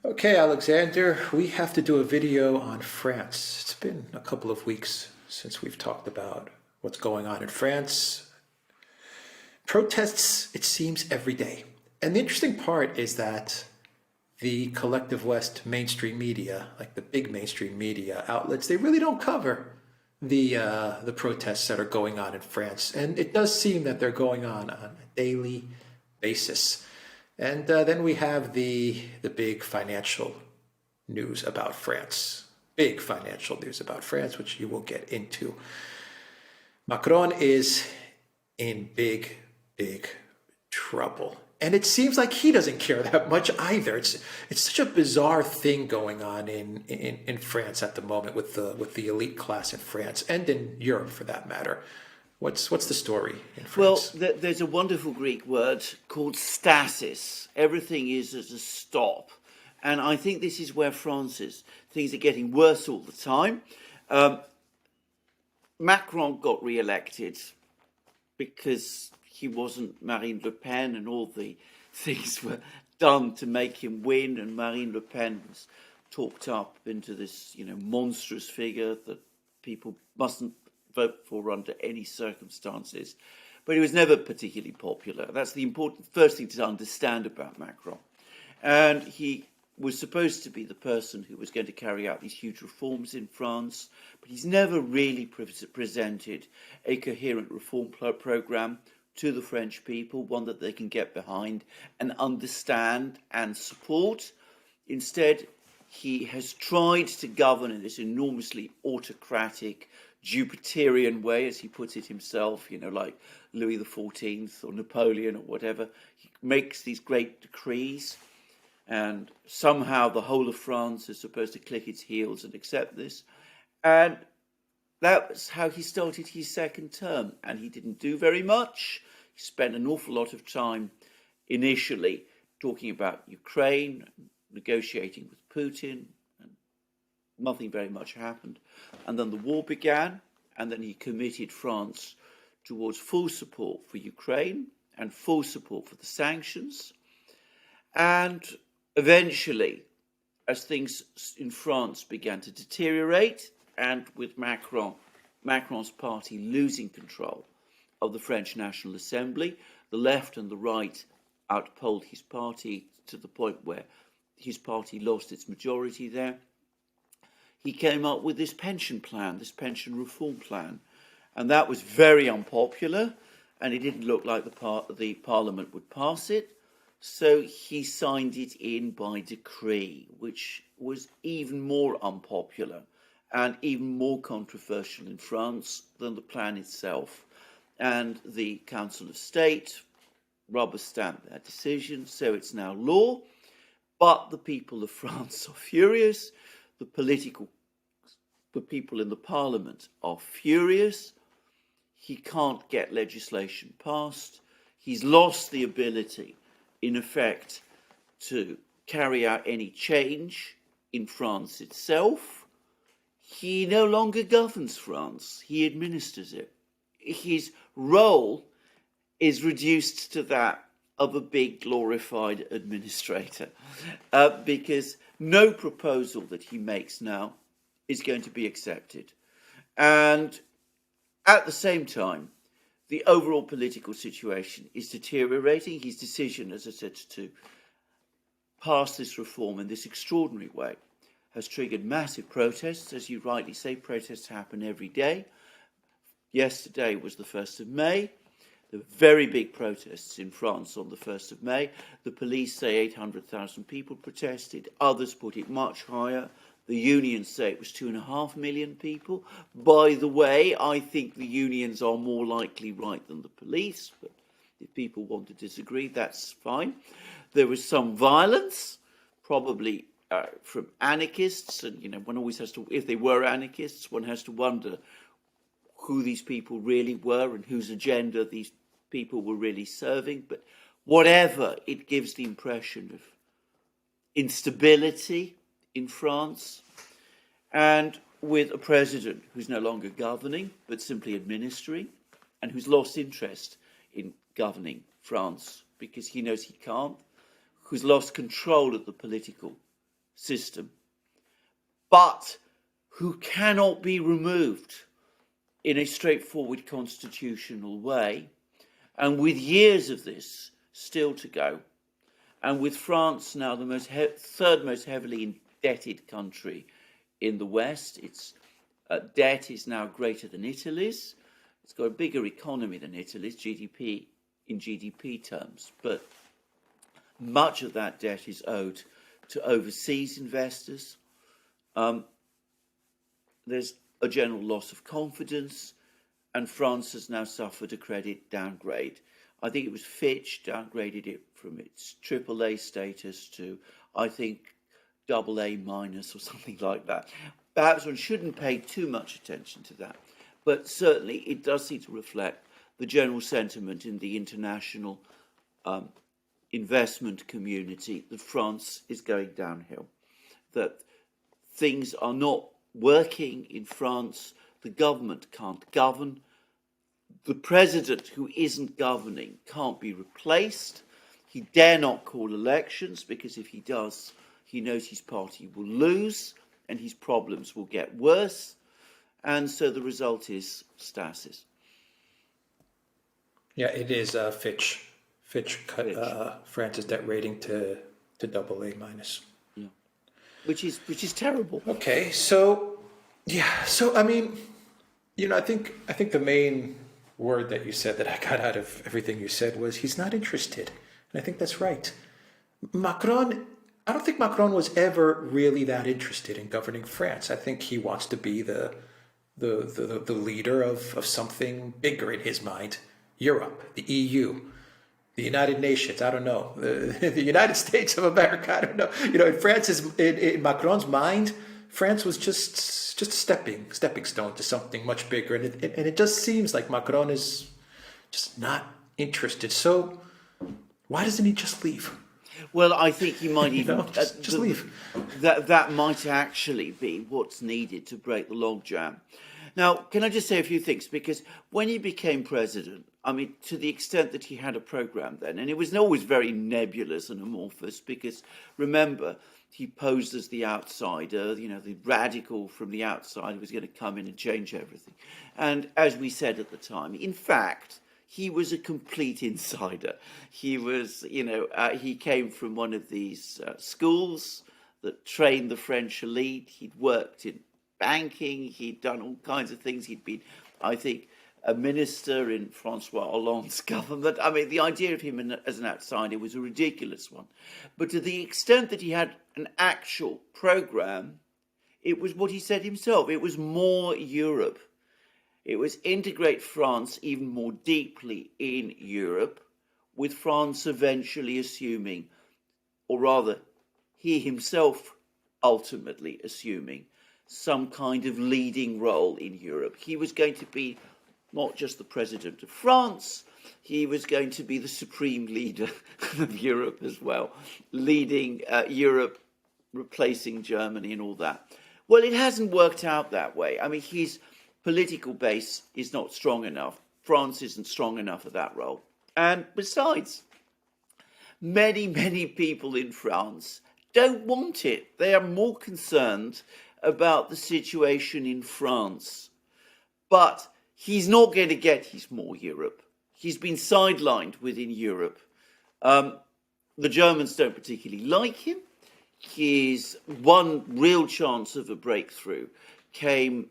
Okay, Alexander, we have to do a video on France. It's been a couple of weeks since we've talked about what's going on in France. Protests, it seems, every day. And the interesting part is that the collective West mainstream media, like the big mainstream media outlets, they really don't cover the protests that are going on in France. And it does seem that they're going on a daily basis. And then we have the big financial news about France. Big financial news about France, which you will get into. Macron is in big trouble. And it seems like he doesn't care that much either. It's such a bizarre thing going on in France at the moment with the elite class in France and in Europe for that matter. What's the story in Well, France? there's a wonderful Greek word called stasis. Everything is at a stop. And I think this is where France is. Things are getting worse all the time. Macron got re-elected because he wasn't Marine Le Pen, and all the things were done to make him win. And Marine Le Pen was talked up into this, monstrous figure that people mustn't vote for under any circumstances. But he was never particularly popular. That's the important first thing to understand about Macron. And he was supposed to be the person who was going to carry out these huge reforms in France, but he's never really presented a coherent reform program to the French people, one that they can get behind and understand and support. Instead, he has tried to govern in this enormously autocratic, Jupiterian way, as he puts it himself, like Louis XIV or Napoleon or whatever. He makes these great decrees, and somehow the whole of France is supposed to click its heels and accept this. And that was how he started his second term, and he didn't do very much. He spent an awful lot of time initially talking about Ukraine, negotiating with Putin, and nothing very much happened. And then the war began, and then he committed France towards full support for Ukraine and full support for the sanctions. And eventually, as things in France began to deteriorate, and with Macron's party losing control of the French National Assembly, the left and the right outpolled his party to the point where his party lost its majority there. He came up with this pension plan, this pension reform plan, and that was very unpopular, and it didn't look like the Parliament would pass it. So he signed it in by decree, which was even more unpopular and even more controversial in France than the plan itself. And the Council of State rubber-stamped that decision, so it's now law. But the people of France are furious. The people in the Parliament are furious. He can't get legislation passed. He's lost the ability, in effect, to carry out any change in France itself. He no longer governs France. He administers it. His role is reduced to that of a big glorified administrator, because no proposal that he makes now is going to be accepted. And at the same time, the overall political situation is deteriorating. His decision, as I said, to pass this reform in this extraordinary way has triggered massive protests. As you rightly say, protests happen every day. Yesterday was the 1st of May. There were very big protests in France on the 1st of May. The police say 800,000 people protested. Others put it much higher. The unions say it was 2.5 million people. By the way, I think the unions are more likely right than the police, but if people want to disagree, that's fine. There was some violence, probably from anarchists, and one always has to, if they were anarchists, one has to wonder who these people really were and whose agenda these people were really serving. But whatever, it gives the impression of instability in France, and with a president who's no longer governing but simply administering, and who's lost interest in governing France because he knows he can't, who's lost control of the political system, but who cannot be removed in a straightforward constitutional way, and with years of this still to go, and with France now the third most heavily indebted country in the West. Its debt is now greater than Italy's. It's got a bigger economy than Italy's, GDP in GDP terms, but much of that debt is owed to overseas investors. There's a general loss of confidence, and France has now suffered a credit downgrade. I think it was Fitch downgraded it from its AAA status to, I think, AA minus or something like that. Perhaps one shouldn't pay too much attention to that, but certainly it does seem to reflect the general sentiment in the international investment community that France is going downhill, that things are not working in France, the government can't govern, the president who isn't governing can't be replaced, he dare not call elections because if he does, he knows his party will lose and his problems will get worse, and so the result is stasis. Yeah, it is Fitch. Fitch cut France's debt rating to AA minus. Yeah. Which is terrible. Okay, so I mean, I think the main word that you said that I got out of everything you said was he's not interested, and I think that's right. I don't think Macron was ever really that interested in governing France. I think he wants to be the leader of something bigger in his mind. Europe, the EU, the United Nations, I don't know, the United States of America, I don't know. In Macron's mind, France was just a stepping stone to something much bigger, and it just seems like Macron is just not interested. So why doesn't he just leave? Well, I think he might even just leave. That might actually be what's needed to break the logjam. Now, can I just say a few things? Because when he became president, I mean, to the extent that he had a program then, and it was always very nebulous and amorphous, because remember, he posed as the outsider, the radical from the outside who was going to come in and change everything. And as we said at the time, in fact, he was a complete insider. He was, he came from one of these schools that trained the French elite. He'd worked in banking. He'd done all kinds of things. He'd been, I think, a minister in Francois Hollande's government. I mean, the idea of him as an outsider was a ridiculous one. But to the extent that he had an actual program, it was what he said himself. It was more Europe. It was integrate France even more deeply in Europe, with France eventually assuming, or rather, he himself ultimately assuming, some kind of leading role in Europe. He was going to be not just the president of France, he was going to be the supreme leader of Europe as well, leading Europe, replacing Germany and all that. Well, it hasn't worked out that way. I mean, his political base is not strong enough. France isn't strong enough for that role. And besides, many, many people in France don't want it. They are more concerned about the situation in France. But he's not going to get his more Europe. He's been sidelined within Europe. The Germans don't particularly like him. His one real chance of a breakthrough came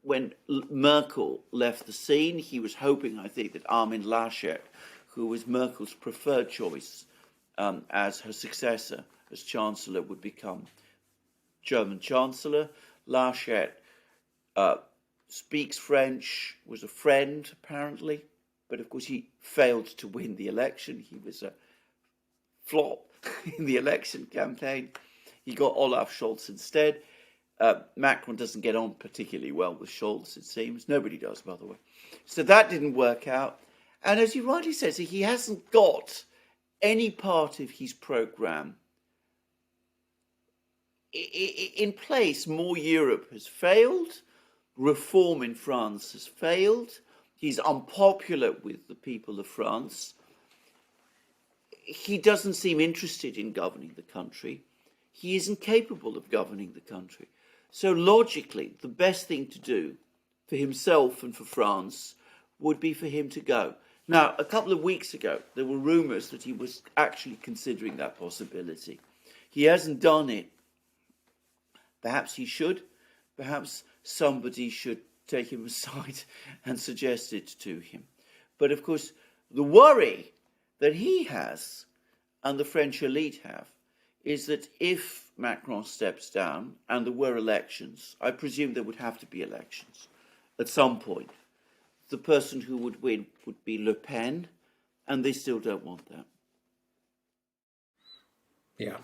when Merkel left the scene. He was hoping, I think, that Armin Laschet, who was Merkel's preferred choice as her successor as Chancellor, would become German Chancellor. Laschet speaks French, was a friend, apparently, but of course he failed to win the election. He was a flop in the election campaign. He got Olaf Scholz instead. Macron doesn't get on particularly well with Scholz, it seems. Nobody does, by the way. So that didn't work out. And as you rightly said, so he hasn't got any part of his programme in place. More Europe has failed. Reform in France has failed. He's unpopular with the people of France. He doesn't seem interested in governing the country. he is incapable of governing the country. So logically, the best thing to do for himself and for France would be for him to go. Now, a couple of weeks ago, there were rumours that he was actually considering that possibility. He hasn't done it. Perhaps he should. Perhaps somebody should take him aside and suggest it to him. But of course, the worry that he has and the French elite have is that if Macron steps down and there were elections, I presume there would have to be elections at some point, the person who would win would be Le Pen, and they still don't want that. Yeah.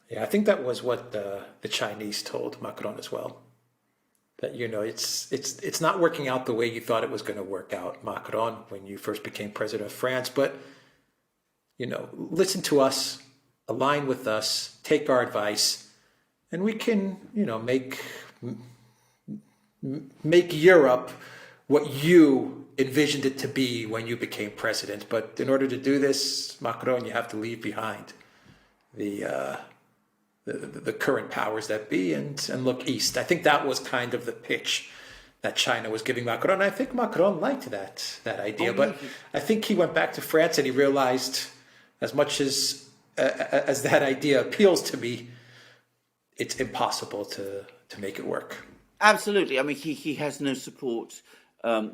Yeah, I think that was what the Chinese told Macron as well. That, you know, it's not working out the way you thought it was going to work out, Macron, when you first became president of France. But, you know, listen to us, align with us, take our advice, and we can, you know, make Europe what you envisioned it to be when you became president. But in order to do this, Macron, you have to leave behind the current powers that be and look east. I think that was kind of the pitch that China was giving Macron. I think Macron liked that idea, but I think he went back to France and he realized, as much as that idea appeals to me, it's impossible to make it work. Absolutely. I mean, he has no support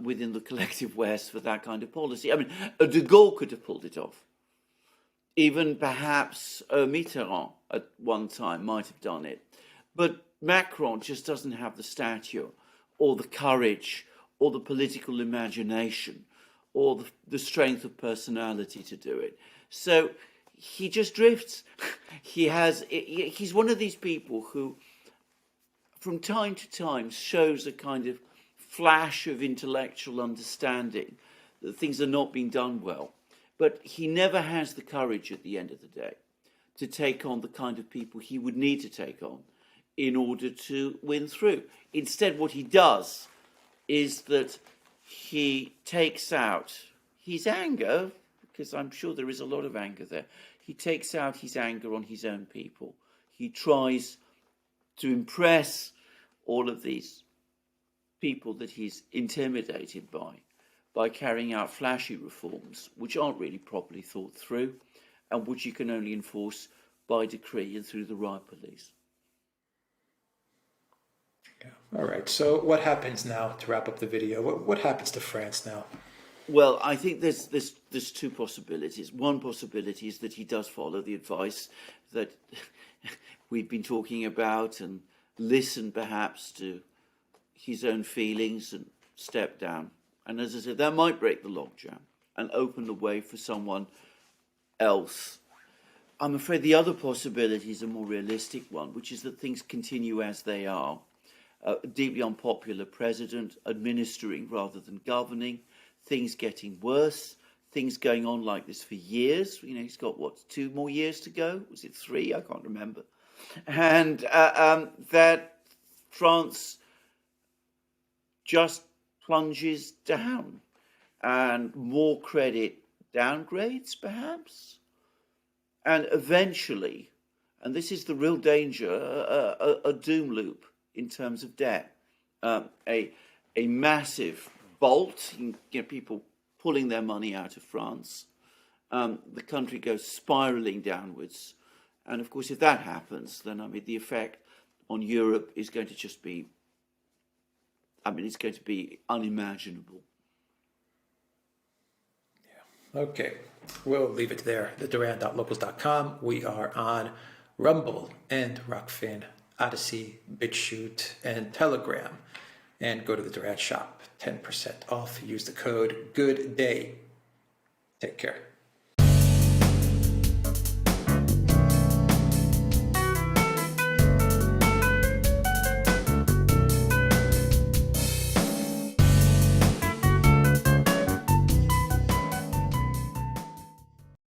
within the collective West for that kind of policy. I mean, de Gaulle could have pulled it off. Even perhaps Mitterrand at one time might have done it. But Macron just doesn't have the stature or the courage or the political imagination or the strength of personality to do it. So he just drifts. He's one of these people who, from time to time, shows a kind of flash of intellectual understanding that things are not being done well. But he never has the courage at the end of the day to take on the kind of people he would need to take on in order to win through. Instead, what he does is that he takes out his anger, because I'm sure there is a lot of anger there. He takes out his anger on his own people. He tries to impress all of these people that he's intimidated by carrying out flashy reforms which aren't really properly thought through and which you can only enforce by decree and through the riot police. Yeah. All right. So what happens now, to wrap up the video? What happens to France now? Well, I think there's two possibilities. One possibility is that he does follow the advice that we've been talking about and listen perhaps to his own feelings and step down. And as I said, that might break the logjam and open the way for someone else. I'm afraid the other possibility is a more realistic one, which is that things continue as they are. A deeply unpopular president administering rather than governing, things getting worse, things going on like this for years. You know, he's got, 2 more years to go? Was it 3? I can't remember. And that France just plunges down and more credit downgrades, perhaps. And eventually, and this is the real danger, a doom loop in terms of debt. A massive bolt, people pulling their money out of France. The country goes spiraling downwards. And of course, if that happens, then the effect on Europe is going to just be, it's going to be unimaginable. Yeah. Okay. We'll leave it there. theduran.locals.com. We are on Rumble and Rockfin, Odyssey, BitChute, and Telegram. And go to the Duran shop. 10% off. Use the code GOODDAY. Take care.